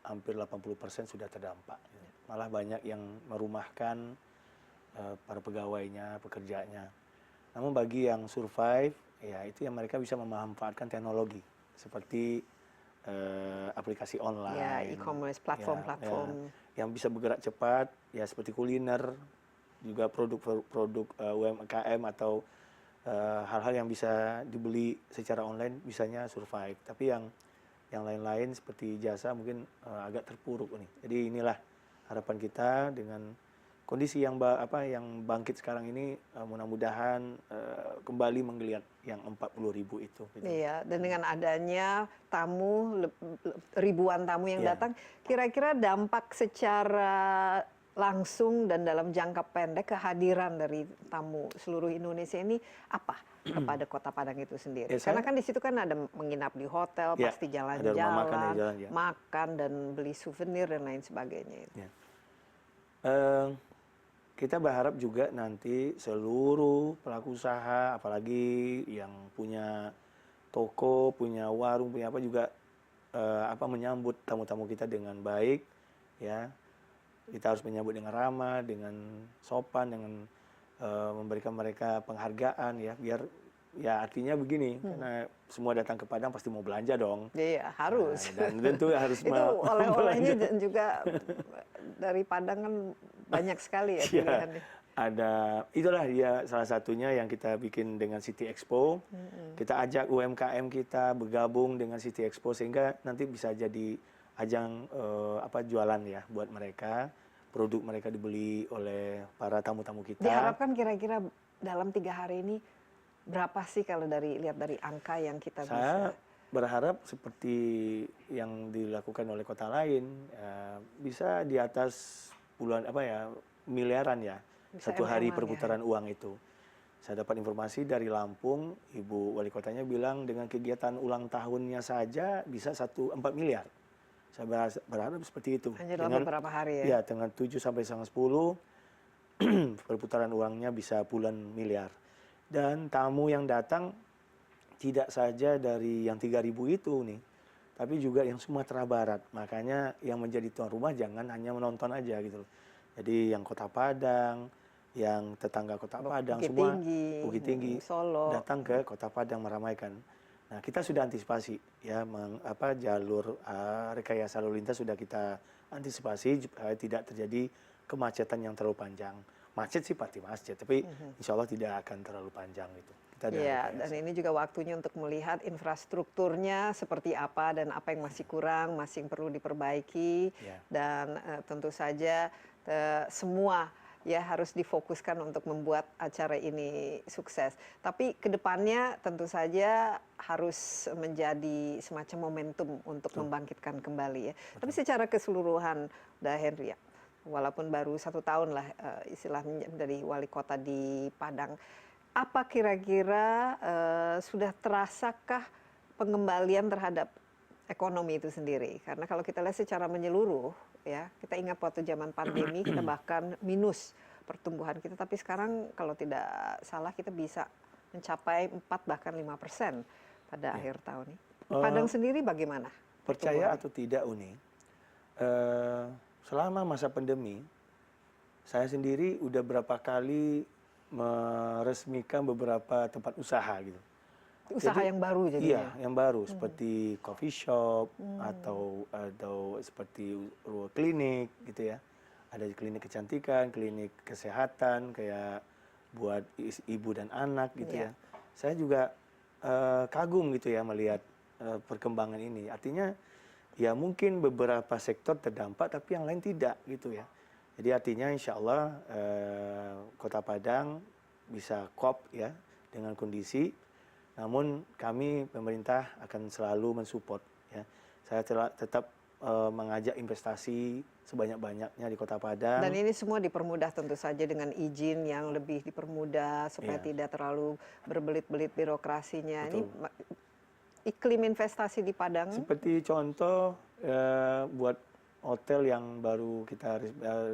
hampir 80% sudah terdampak. Malah banyak yang merumahkan para pegawainya, pekerjanya. Namun bagi yang survive, ya itu yang mereka bisa memanfaatkan teknologi seperti aplikasi online, ya, e-commerce, platform-platform yang bisa bergerak cepat, ya seperti kuliner, juga produk-produk UMKM atau hal-hal yang bisa dibeli secara online bisanya survive. Tapi yang lain-lain seperti jasa mungkin agak terpuruk nih. Jadi inilah harapan kita dengan kondisi yang yang bangkit sekarang ini mudah-mudahan kembali menggeliat yang 40.000 itu. Gitu. Iya, dan dengan adanya tamu, ribuan tamu yang Iya. datang, kira-kira dampak secara langsung dan dalam jangka pendek kehadiran dari tamu seluruh Indonesia ini apa kepada Kota Padang itu sendiri? Ya, Karena kan di situ kan ada menginap di hotel, Ya, pasti ada rumah makan, ada jalan-jalan, jalan, ya. makan dan beli souvenir dan lain sebagainya. Ya. Kita berharap juga nanti seluruh pelaku usaha, apalagi yang punya toko, punya warung, punya apa juga menyambut tamu-tamu kita dengan baik, ya. Kita harus menyambut dengan ramah, dengan sopan, dengan memberikan mereka penghargaan, ya. Biar ya artinya begini, karena semua datang ke Padang pasti mau belanja dong. Iya, harus. Dan tentu harus itu oleh-olehnya dan juga dari Padang kan banyak sekali ya pilihannya. Itulah ya salah satunya yang kita bikin dengan City Expo. Kita ajak UMKM kita bergabung dengan City Expo sehingga nanti bisa jadi ajang jualan ya buat mereka. Produk mereka dibeli oleh para tamu-tamu kita. Diharapkan kira-kira dalam 3 hari ini berapa sih kalau lihat dari angka yang kita bisa? Saya berharap seperti yang dilakukan oleh kota lain bisa di atas puluhan miliaran ya. Bisa Satu hari MM-an perputaran uang itu. Saya dapat informasi dari Lampung, Ibu Wali Kotanya bilang dengan kegiatan ulang tahunnya saja bisa 4 miliar. Saya berharap seperti itu. Hanya dalam beberapa hari ya? Ya, dengan 7 sampai 10 perputaran uangnya bisa puluhan miliar. Dan tamu yang datang tidak saja dari yang 3.000 itu nih, tapi juga yang Sumatera Barat. Makanya yang menjadi tuan rumah jangan hanya menonton aja gitu. Jadi yang Kota Padang, yang tetangga Kota Padang, semua Bukit Tinggi, Solo, datang ke Kota Padang meramaikan. Nah, kita sudah antisipasi ya, jalur rekayasa lalu lintas sudah kita antisipasi supaya tidak terjadi kemacetan yang terlalu panjang. Macet sih pasti macet, tapi insya Allah tidak akan terlalu panjang gitu. Iya, dan ini juga waktunya untuk melihat infrastrukturnya seperti apa dan apa yang masih kurang, masih perlu diperbaiki, dan tentu saja semua ya harus difokuskan untuk membuat acara ini sukses. Tapi kedepannya tentu saja harus menjadi semacam momentum untuk membangkitkan kembali ya. Tapi secara keseluruhan, Dah Henry ya, walaupun baru 1 tahun lah istilahnya dari wali kota di Padang, apa kira-kira sudah terasakah pengembalian terhadap ekonomi itu sendiri? Karena kalau kita lihat secara menyeluruh, ya kita ingat waktu zaman pandemi kita bahkan minus pertumbuhan kita, tapi sekarang kalau tidak salah kita bisa mencapai 4 bahkan 5% pada akhir tahun ini. Padang sendiri bagaimana? Percaya atau tidak Uni, selama masa pandemi saya sendiri udah berapa kali meresmikan beberapa tempat usaha gitu. Usaha yang baru jadinya? Iya, yang baru seperti coffee shop atau seperti klinik gitu ya. Ada klinik kecantikan, klinik kesehatan kayak buat ibu dan anak gitu ya. Saya juga kagum gitu ya melihat perkembangan ini. Artinya ya mungkin beberapa sektor terdampak tapi yang lain tidak gitu ya. Jadi artinya insya Allah Kota Padang bisa cope ya dengan kondisi. Namun kami pemerintah akan selalu mensupport ya. Saya tetap mengajak investasi sebanyak-banyaknya di Kota Padang. Dan ini semua dipermudah tentu saja dengan izin yang lebih dipermudah supaya tidak terlalu berbelit-belit birokrasinya. Betul. Ini iklim investasi di Padang. Seperti contoh buat hotel yang baru kita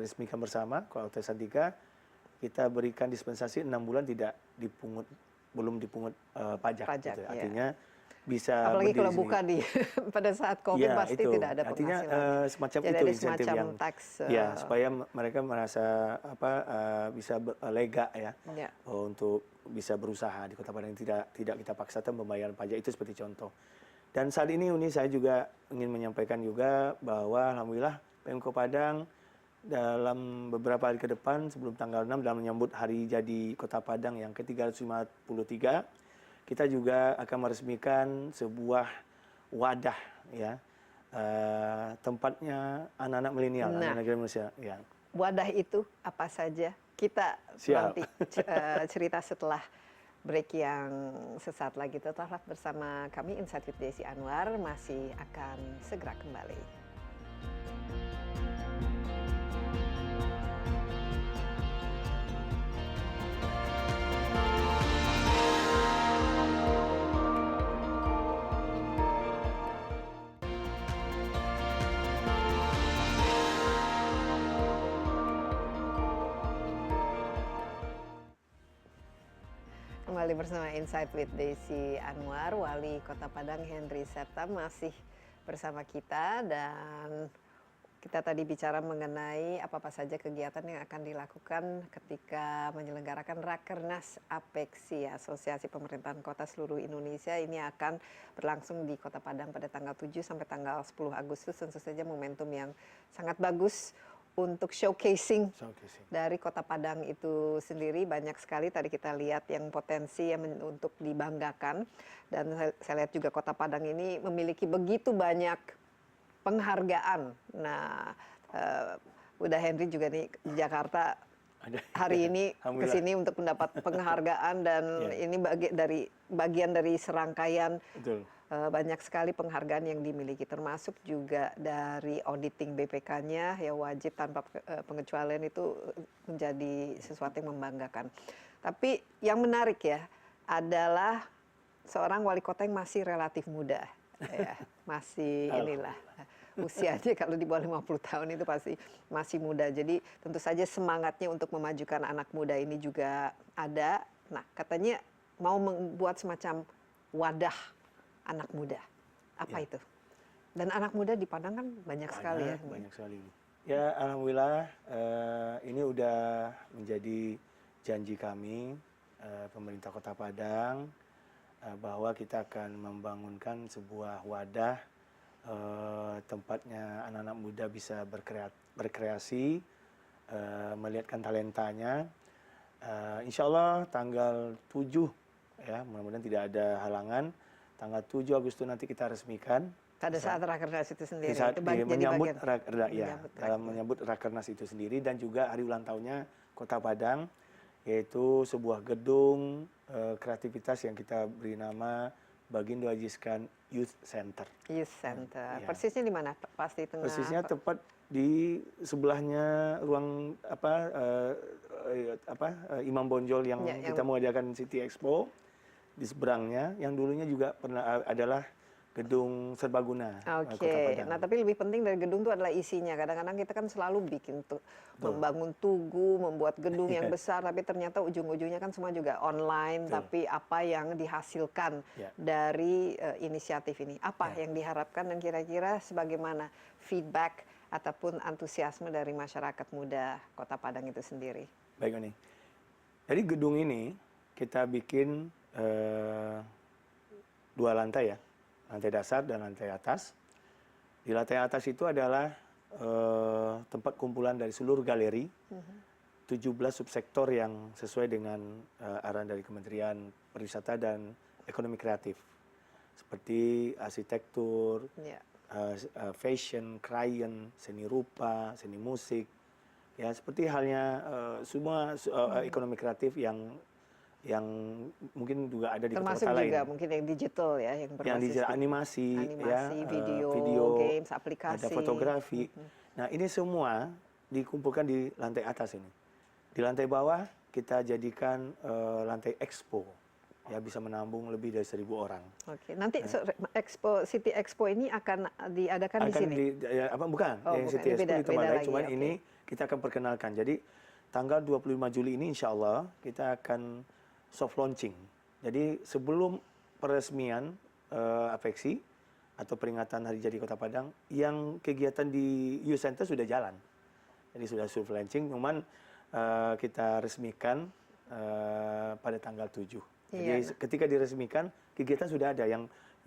resmikan bersama, Hotel Santika, kita berikan dispensasi 6 bulan belum dipungut pajak gitu. Artinya bisa apalagi kalau buka di pada saat COVID pasti itu. tidak ada artinya semacam jadi itu ada insentif semacam yang tax, supaya mereka merasa bisa lega ya untuk bisa berusaha di Kota Padang, tidak kita paksakan pembayaran pajak, itu seperti contoh. Dan saat ini Uni, saya juga ingin menyampaikan juga bahwa alhamdulillah Pemko Padang dalam beberapa hari ke depan sebelum tanggal 6 dalam menyambut hari jadi Kota Padang yang ke-353, kita juga akan meresmikan sebuah wadah ya, tempatnya anak-anak milenial, anak negara Indonesia ya. wadah itu apa saja? Kita Siap. nanti cerita setelah break yang sesaat lagi. Tetaplah bersama kami, Insight with Desi Anwar masih akan segera kembali. Kembali bersama Insight with Desi Anwar, Wali Kota Padang Henry Septa masih bersama kita, dan kita tadi bicara mengenai apa-apa saja kegiatan yang akan dilakukan ketika menyelenggarakan Rakernas Apexi, Asosiasi Pemerintahan Kota seluruh Indonesia. Ini akan berlangsung di Kota Padang pada tanggal 7 sampai tanggal 10 Agustus. Tentu saja momentum yang sangat bagus untuk showcasing dari Kota Padang itu sendiri. Banyak sekali tadi kita lihat yang potensi yang untuk dibanggakan, dan saya lihat juga Kota Padang ini memiliki begitu banyak penghargaan. Nah, udah Henry juga nih di Jakarta hari ini kesini untuk mendapat penghargaan, dan ini bagian dari serangkaian. Betul. Banyak sekali penghargaan yang dimiliki, termasuk juga dari auditing BPK-nya, ya wajib tanpa pengecualian, itu menjadi sesuatu yang membanggakan. Tapi yang menarik ya adalah seorang wali kota yang masih relatif muda, ya, masih inilah usianya kalau di bawah 50 tahun itu pasti masih muda. Jadi tentu saja semangatnya untuk memajukan anak muda ini juga ada. Nah, katanya mau membuat semacam wadah anak muda. Apa itu? Dan anak muda di Padang kan banyak sekali ya. Banyak sekali. Ya, alhamdulillah ini udah menjadi janji kami pemerintah Kota Padang bahwa kita akan membangunkan sebuah wadah tempatnya anak-anak muda bisa berkreasi, melihatkan talentanya. Insya Allah tanggal 7, ya, mudah-mudahan tidak ada halangan. Tanggal 7 Agustus nanti kita resmikan. Pada saat Rakernas itu sendiri. Saat menyambut menyambut Rakernas itu sendiri, dan juga hari ulang tahunnya Kota Padang, yaitu sebuah gedung kreativitas yang kita beri nama Bagindo Ajiskan Youth Center. Youth Center. Ya. Persisnya di mana? Pasti tengah. Persisnya tepat di sebelahnya ruang Imam Bonjol yang kita mengadakan City Expo. Di seberangnya, yang dulunya juga pernah adalah gedung serbaguna Kota Padang. Nah, tapi lebih penting dari gedung itu adalah isinya. Kadang-kadang kita kan selalu bikin membangun tugu, membuat gedung yang besar, tapi ternyata ujung-ujungnya kan semua juga online. Tapi apa yang dihasilkan dari inisiatif ini? Apa yang diharapkan, dan kira-kira sebagaimana feedback ataupun antusiasme dari masyarakat muda Kota Padang itu sendiri? Baik, Oni. Jadi gedung ini kita bikin 2 lantai ya, lantai dasar dan lantai atas. Di lantai atas itu adalah tempat kumpulan dari seluruh galeri, 17 subsektor yang sesuai dengan arahan dari Kementerian Pariwisata dan Ekonomi Kreatif, seperti arsitektur, fashion, krayon, seni rupa, seni musik, ya seperti halnya semua ekonomi kreatif yang mungkin juga ada di kota-kota lain. Termasuk juga mungkin yang digital ya, yang digital, animasi ya, video, games, aplikasi, ada fotografi. Nah, ini semua dikumpulkan di lantai atas ini. Di lantai bawah kita jadikan lantai expo, ya bisa menampung lebih dari 1.000 orang. Oke, nanti City Expo ini akan diadakan di sini? Bukan, yang City Expo di tempat lain, cuman ini kita akan perkenalkan. Jadi tanggal 25 Juli ini insya Allah kita akan soft launching. Jadi sebelum peresmian Apexi atau peringatan Hari Jadi Kota Padang, yang kegiatan di Youth Center sudah jalan. Jadi sudah soft launching, cuman kita resmikan pada tanggal 7. Jadi ketika diresmikan, kegiatan sudah ada.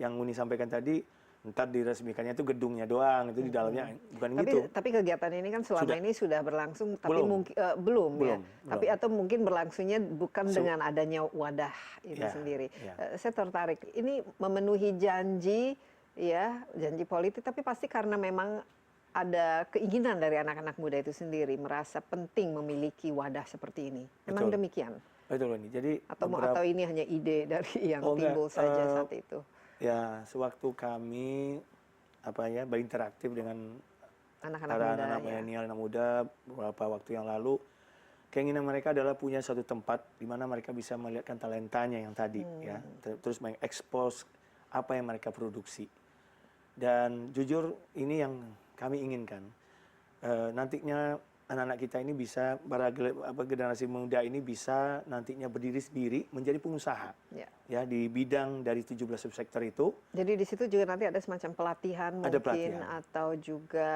Yang Uni sampaikan tadi, ntar diresmikannya itu gedungnya doang, itu di dalamnya bukan gitu. Tapi kegiatan ini kan selama ini sudah berlangsung, tapi mungkin belum ya. Tapi atau mungkin berlangsungnya bukan dengan adanya wadah ini sendiri. Saya tertarik. Ini memenuhi janji, ya, janji politik, tapi pasti karena memang ada keinginan dari anak-anak muda itu sendiri merasa penting memiliki wadah seperti ini. Memang Betul. demikian? Betul ini. Jadi Atau ini hanya ide dari yang Oh, enggak. timbul saja saat itu? Ya, sewaktu kami berinteraktif dengan Anak-anak para muda, anak ya. milenial, anak muda beberapa waktu yang lalu, keinginan mereka adalah punya suatu tempat di mana mereka bisa melihatkan talentanya yang tadi, ya, terus mengekspos apa yang mereka produksi. Dan jujur ini yang kami inginkan. Nantinya anak-anak kita ini bisa, generasi muda ini bisa nantinya berdiri sendiri menjadi pengusaha, ya, di bidang dari 17 subsektor itu. Jadi di situ juga nanti ada semacam pelatihan Ada mungkin, pelatihan. atau juga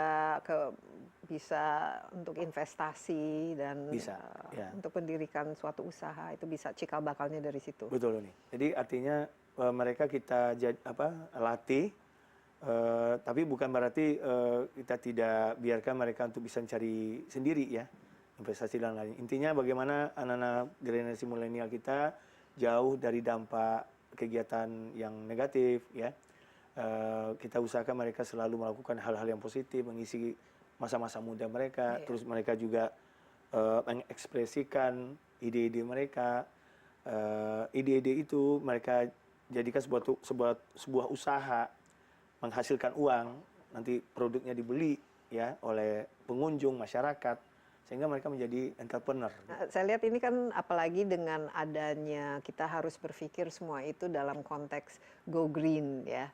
bisa untuk investasi dan Bisa, ya. untuk mendirikan suatu usaha, itu bisa cikal bakalnya dari situ. Betul nih. Jadi artinya mereka kita latih, tapi bukan berarti kita tidak biarkan mereka untuk bisa mencari sendiri, ya, investasi dan lain. Intinya bagaimana anak-anak generasi milenial kita jauh dari dampak kegiatan yang negatif, ya. Kita usahakan mereka selalu melakukan hal-hal yang positif, mengisi masa-masa muda mereka, terus mereka juga mengekspresikan ide-ide mereka. Ide-ide itu mereka jadikan sebuah usaha, menghasilkan uang, nanti produknya dibeli, ya, oleh pengunjung, masyarakat, sehingga mereka menjadi entrepreneur. Saya lihat ini kan apalagi dengan adanya, kita harus berpikir semua itu dalam konteks go green, ya.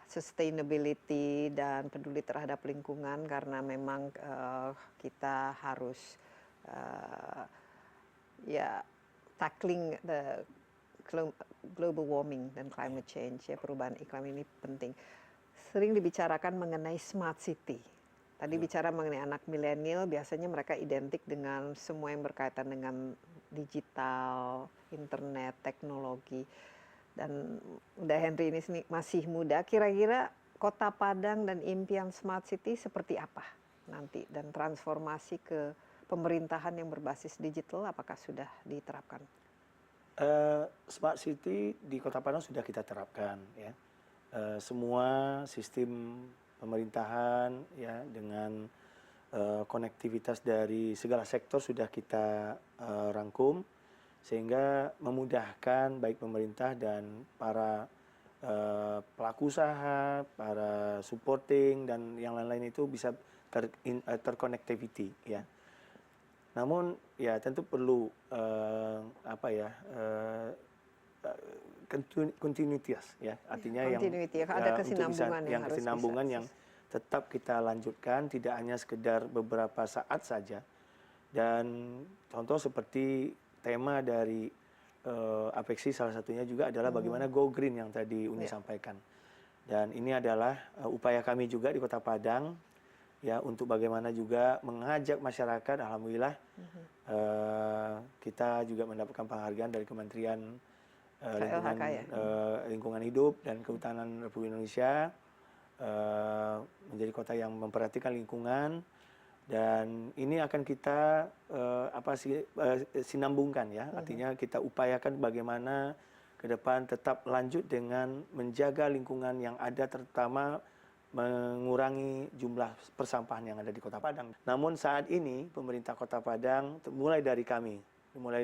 Sustainability dan peduli terhadap lingkungan, karena memang kita harus tackling the global warming dan climate change, ya, perubahan iklim ini penting. Sering dibicarakan mengenai smart city. Tadi bicara mengenai anak milenial, biasanya mereka identik dengan semua yang berkaitan dengan digital, internet, teknologi. Dan udah Henry ini masih muda, kira-kira Kota Padang dan impian smart city seperti apa nanti? Dan transformasi ke pemerintahan yang berbasis digital, apakah sudah diterapkan? Smart city di Kota Padang sudah kita terapkan, ya. Semua sistem pemerintahan, ya, dengan konektivitas dari segala sektor sudah kita rangkum, sehingga memudahkan baik pemerintah dan para pelaku usaha, para supporting dan yang lain-lain itu bisa terconnectivity, ya. Namun ya tentu perlu kontinuitas, ya, artinya ada kesinambungan yang kesinambungan yang tetap kita lanjutkan, tidak hanya sekedar beberapa saat saja. Dan contoh seperti tema dari Apeksi salah satunya juga adalah bagaimana go green yang tadi Uni sampaikan. Dan ini adalah upaya kami juga di Kota Padang, ya, untuk bagaimana juga mengajak masyarakat. Alhamdulillah kita juga mendapatkan penghargaan dari Kementerian Lingkungan Hidup dan Kehutanan Republik Indonesia, menjadi kota yang memperhatikan lingkungan. Dan ini akan kita sinambungkan, ya, artinya kita upayakan bagaimana ke depan tetap lanjut dengan menjaga lingkungan yang ada, terutama mengurangi jumlah persampahan yang ada di Kota Padang. Namun saat ini pemerintah Kota Padang, mulai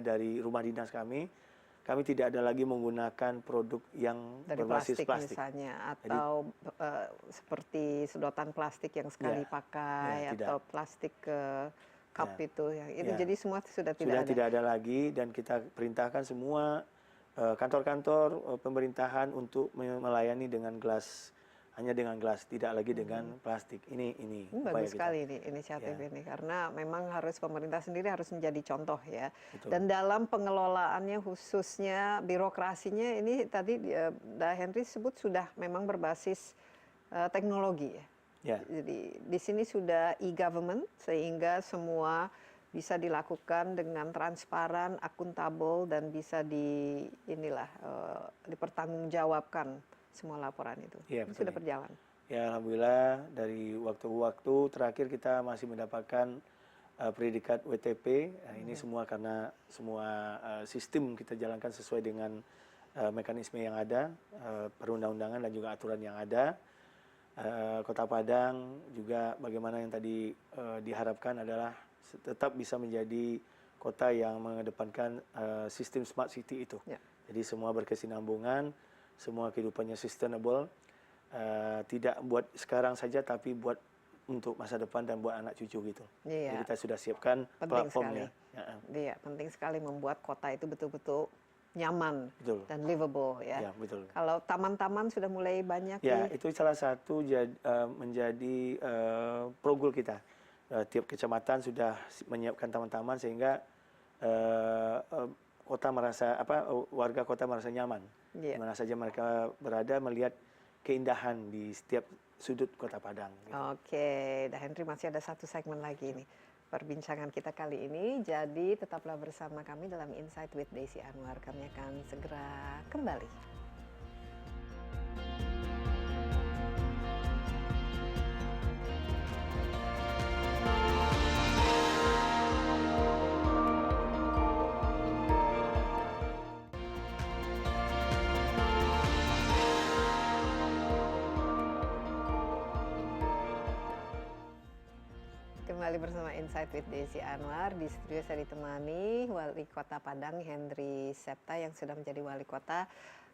dari rumah dinas kami tidak ada lagi menggunakan produk yang dari berbasis plastik misalnya, atau seperti sedotan plastik yang sekali pakai, atau plastik cup itu, jadi semua sudah tidak ada lagi. Dan kita perintahkan semua kantor-kantor pemerintahan untuk melayani dengan gelas, hanya dengan gelas, tidak lagi dengan plastik. Ini bagus sekali ini inisiatif ini, karena memang pemerintah sendiri harus menjadi contoh, ya. Betul. Dan dalam pengelolaannya, khususnya birokrasinya, ini tadi Da Henry sebut sudah memang berbasis teknologi, ya. Jadi di sini sudah e-government, sehingga semua bisa dilakukan dengan transparan, akuntabel, dan bisa dipertanggungjawabkan semua laporan itu. Ini sudah berjalan. Ya, alhamdulillah dari waktu ke waktu terakhir kita masih mendapatkan predikat WTP. Ini semua karena semua sistem kita jalankan sesuai dengan mekanisme yang ada, perundang-undangan dan juga aturan yang ada. Kota Padang juga bagaimana yang tadi diharapkan adalah tetap bisa menjadi kota yang mengedepankan sistem smart city itu. Ya. Jadi semua berkesinambungan, semua kehidupannya sustainable, tidak buat sekarang saja tapi buat untuk masa depan dan buat anak cucu gitu. Iya. Jadi kita sudah siapkan Penting platformnya. Iya, penting sekali membuat kota itu betul-betul nyaman Betul. dan livable ya. Ya, betul. Kalau taman-taman sudah mulai banyak Ya, itu salah satu menjadi program kita. Tiap kecamatan sudah menyiapkan taman-taman sehingga kota merasa warga kota merasa nyaman. Iya. Di mana saja mereka berada melihat keindahan di setiap sudut Kota Padang. Gitu. Oke, Dah Henry masih ada satu segmen lagi nih perbincangan kita kali ini. Jadi tetaplah bersama kami dalam Insight with Desi Anwar. Kami akan segera kembali. Kembali bersama Insight with Desi Anwar. Di studio saya ditemani Wali Kota Padang Henry Septa yang sudah menjadi Wali Kota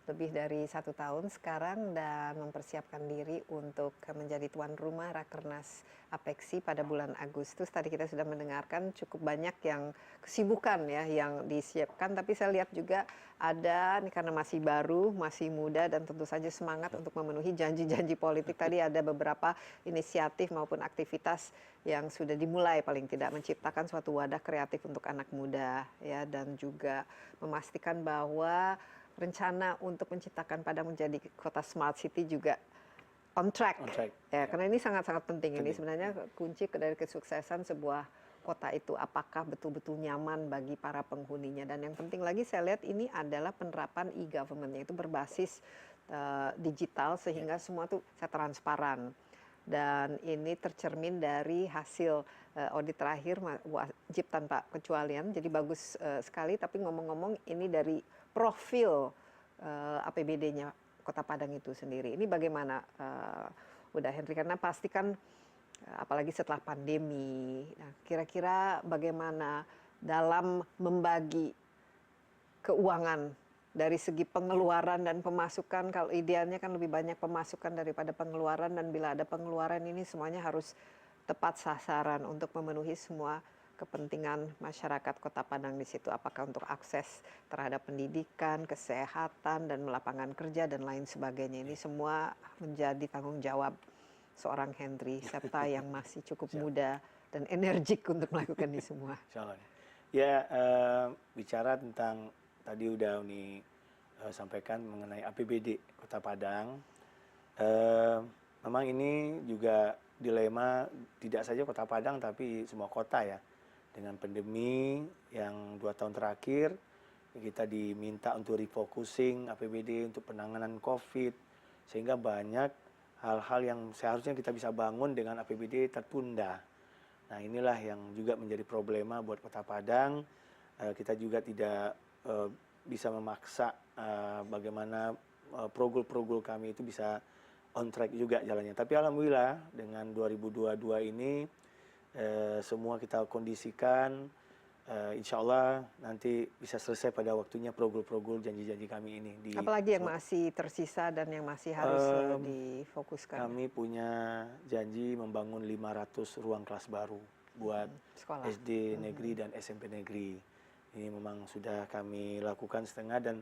lebih dari 1 tahun sekarang dan mempersiapkan diri untuk menjadi tuan rumah Rakernas Apexi pada bulan Agustus. Tadi kita sudah mendengarkan cukup banyak yang kesibukan ya yang disiapkan, tapi saya lihat juga ada nih karena masih baru, masih muda dan tentu saja semangat untuk memenuhi janji-janji politik. Tadi ada beberapa inisiatif maupun aktivitas yang sudah dimulai, paling tidak menciptakan suatu wadah kreatif untuk anak muda ya, dan juga memastikan bahwa rencana untuk menciptakan Padang menjadi kota smart city juga on track. Ya, karena ini sangat-sangat penting. Ini sebenarnya kunci dari kesuksesan sebuah kota itu, apakah betul-betul nyaman bagi para penghuninya. Dan yang penting lagi saya lihat ini adalah penerapan e-government, yaitu berbasis digital sehingga semua tuh transparan. Dan ini tercermin dari hasil audit terakhir wajib tanpa kecualian. Jadi bagus sekali, tapi ngomong-ngomong ini dari profil APBD-nya Kota Padang itu sendiri. Ini bagaimana udah Henry, karena pastikan apalagi setelah pandemi. Nah, kira-kira bagaimana dalam membagi keuangan dari segi pengeluaran dan pemasukan? Kalau idealnya kan lebih banyak pemasukan daripada pengeluaran, dan bila ada pengeluaran ini semuanya harus tepat sasaran untuk memenuhi semua kepentingan masyarakat Kota Padang di situ, apakah untuk akses terhadap pendidikan, kesehatan, dan lapangan kerja, dan lain sebagainya. Ini semua menjadi tanggung jawab seorang Henry Septa yang masih cukup muda dan energik untuk melakukan ini semua. Ya, bicara tentang tadi udah Uni sampaikan mengenai APBD Kota Padang, memang ini juga dilema tidak saja Kota Padang tapi semua kota ya. Dengan pandemi yang 2 tahun terakhir, kita diminta untuk refocusing APBD untuk penanganan COVID, sehingga banyak hal-hal yang seharusnya kita bisa bangun dengan APBD tertunda. Nah, inilah yang juga menjadi problema buat Kota Padang. Kita juga tidak bisa memaksa bagaimana program kami itu bisa on track juga jalannya. Tapi alhamdulillah dengan 2022 ini semua kita kondisikan, insya Allah nanti bisa selesai pada waktunya program janji-janji kami ini. Apalagi yang masih tersisa dan yang masih harus difokuskan? Kami punya janji membangun 500 ruang kelas baru buat sekolah. SD negeri dan SMP negeri. Ini memang sudah kami lakukan setengah, dan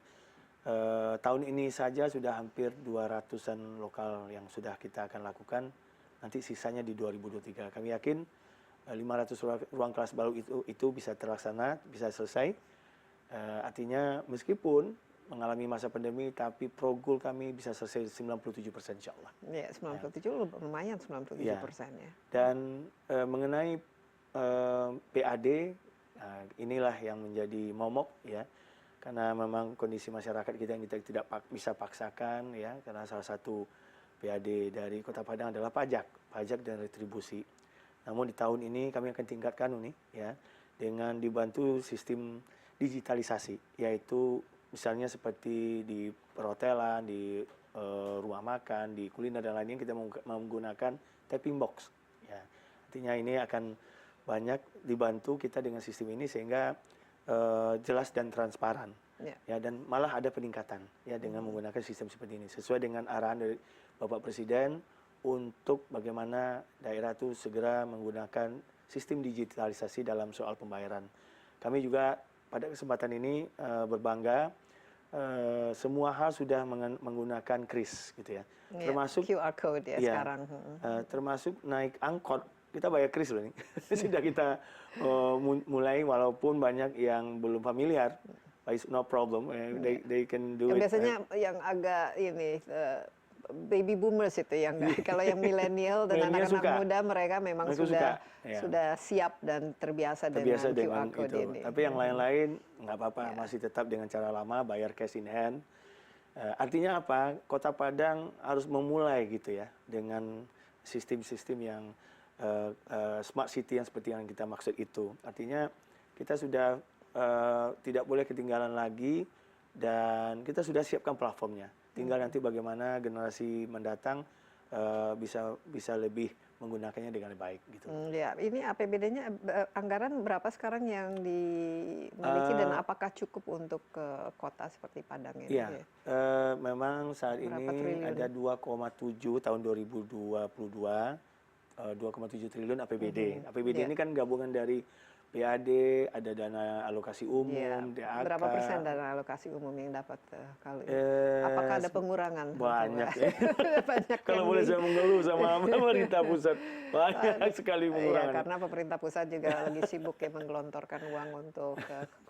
tahun ini saja sudah hampir 200-an lokal yang sudah kita akan lakukan. Nanti sisanya di 2023. Kami yakin 500 ruang kelas baru itu bisa terlaksana, bisa selesai. Artinya meskipun mengalami masa pandemi, tapi program kami bisa selesai 97% insya Allah. Ya, 97 lumayan 97% ya. Dan mengenai PAD, inilah yang menjadi momok ya. Karena memang kondisi masyarakat kita yang kita tidak bisa paksakan ya, karena salah satu PAD dari Kota Padang adalah pajak dan retribusi. Namun di tahun ini kami akan tingkatkan ini ya, dengan dibantu sistem digitalisasi, yaitu misalnya seperti di perhotelan, di rumah makan, di kuliner dan lainnya kita menggunakan tapping box. Ya, artinya ini akan banyak dibantu kita dengan sistem ini sehingga jelas dan transparan. Ya, dan malah ada peningkatan ya dengan menggunakan sistem seperti ini sesuai dengan arahan dari Bapak Presiden untuk bagaimana daerah itu segera menggunakan sistem digitalisasi dalam soal pembayaran. Kami juga pada kesempatan ini berbangga semua hal sudah menggunakan kris gitu ya. Termasuk QR code ya sekarang. Termasuk naik angkot kita bayar kris loh nih. Sudah kita mulai walaupun banyak yang belum familiar. It's no problem. They can do it. Biasanya yang agak ini baby boomers itu yang kalau yang milenial dan anak-anak muda mereka memang sudah siap dan terbiasa dengan QR code itu. ini. Tapi yang lain-lain nggak apa-apa, masih tetap dengan cara lama bayar cash in hand. Artinya apa? Kota Padang harus memulai gitu ya dengan sistem-sistem yang smart city yang seperti yang kita maksud itu. Artinya kita sudah tidak boleh ketinggalan lagi dan kita sudah siapkan platformnya. Tinggal nanti bagaimana generasi mendatang bisa lebih menggunakannya dengan baik gitu. Ya, ini APBD-nya anggaran berapa sekarang yang dimiliki dan apakah cukup untuk kota seperti Padang ini? Iya, memang saat ini ada 2,7 tahun 2022, 2,7 triliun APBD. APBD ini kan gabungan dari PAD, ada dana alokasi umum, DAK. Berapa persen dana alokasi umum yang dapat kali ini? Apakah ada pengurangan? Banyak ya. Banyak kalau boleh saya mengeluh sama pemerintah pusat, banyak sekali pengurangan. Karena pemerintah pusat juga lagi sibuk ya menggelontorkan uang untuk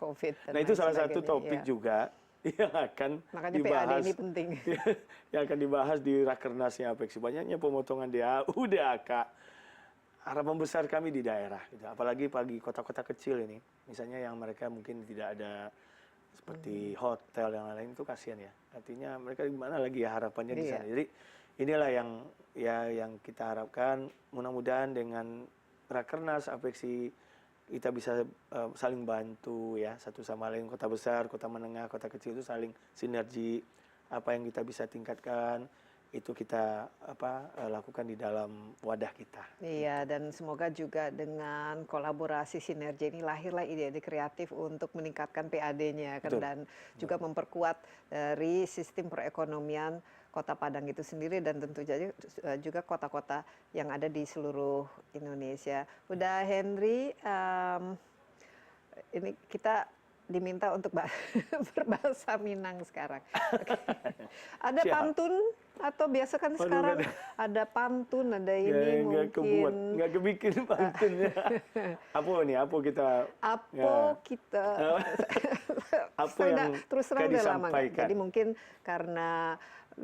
COVID. Nah itu salah satu topik juga yang akan makanya dibahas. PAD ini penting. Yang akan dibahas di Rakernasnya APEKSI. Banyaknya pemotongan DAU, DAK. Harapan besar kami di daerah, gitu. Apalagi bagi kota-kota kecil ini, misalnya yang mereka mungkin tidak ada seperti hotel yang lain itu kasihan ya. Artinya mereka gimana lagi ya harapannya di sana. Jadi inilah yang kita harapkan. Mudah-mudahan dengan Rakernas APEKSI kita bisa saling bantu ya satu sama lain. Kota besar, kota menengah, kota kecil itu saling sinergi. Apa yang kita bisa tingkatkan itu kita lakukan di dalam wadah kita. Iya, dan semoga juga dengan kolaborasi sinergi ini lahirlah ide-ide kreatif untuk meningkatkan PAD-nya kan, dan juga memperkuat dari sistem perekonomian Kota Padang itu sendiri dan tentu saja juga kota-kota yang ada di seluruh Indonesia. Udah Henry, ini kita diminta untuk berbahasa Minang sekarang. Ada pantun atau biasa kan sekarang ada pantun, ada ini mungkin nggak kebikin pantunnya. Apa kita? Apa yang terus terang udah lama. Jadi mungkin karena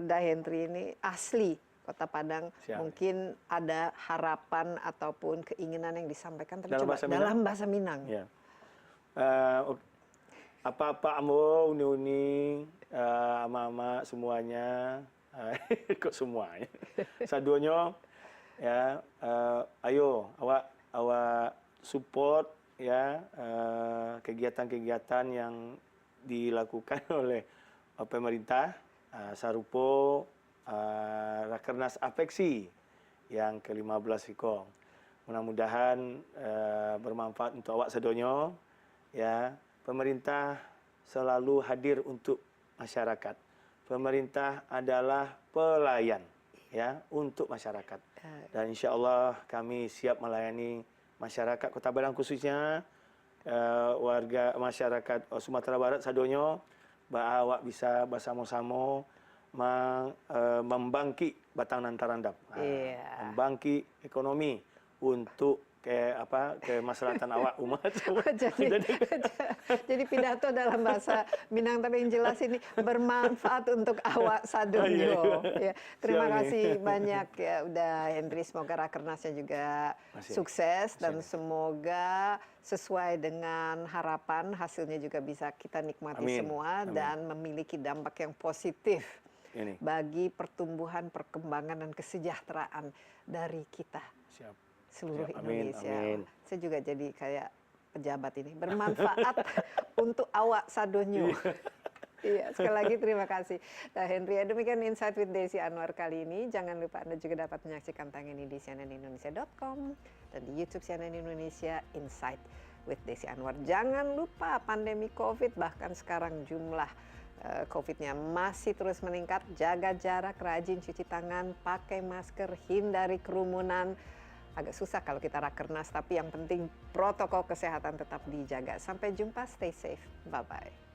Henry ini asli Kota Padang, mungkin ada harapan ataupun keinginan yang disampaikan dalam bahasa Minang. Ya. Apa-apa ambo uni-uni ama-ama semuanya kok semuanya saduanya ya ayo awak support ya kegiatan-kegiatan yang dilakukan oleh pemerintah sarupo Rakernas APEKSI yang ke-15 Ikong. Mudah-mudahan bermanfaat untuk awak sadonyo ya. Pemerintah selalu hadir untuk masyarakat. Pemerintah adalah pelayan ya untuk masyarakat. Dan insya Allah kami siap melayani masyarakat Kota Padang khususnya warga masyarakat Sumatera Barat sadonyo bahwa bisa bersama-sama membangkit batang nantarandap. Membangkit ekonomi untuk kemaslahatan awak umat. Jadi pidato dalam bahasa Minang tapi yang jelas ini bermanfaat untuk awak sadonyo. Ya, terima kasih banyak ya udah Henry, semoga Rakernasnya juga sukses dan semoga sesuai dengan harapan hasilnya juga bisa kita nikmati semua dan memiliki dampak yang positif bagi pertumbuhan, perkembangan dan kesejahteraan dari kita. Seluruh Indonesia. Amin. Saya juga jadi kayak pejabat ini bermanfaat untuk awak sadonyo. Iya, sekali lagi terima kasih. Nah, Henry, demikian Insight with Desi Anwar kali ini. Jangan lupa Anda juga dapat menyaksikan tayang ini di cnnindonesia.com dan di YouTube CNN Indonesia Insight with Desi Anwar. Jangan lupa pandemi COVID, bahkan sekarang jumlah COVID-nya masih terus meningkat. Jaga jarak, rajin cuci tangan, pakai masker, hindari kerumunan. Agak susah kalau kita rakernas, tapi yang penting protokol kesehatan tetap dijaga. Sampai jumpa, stay safe. Bye-bye.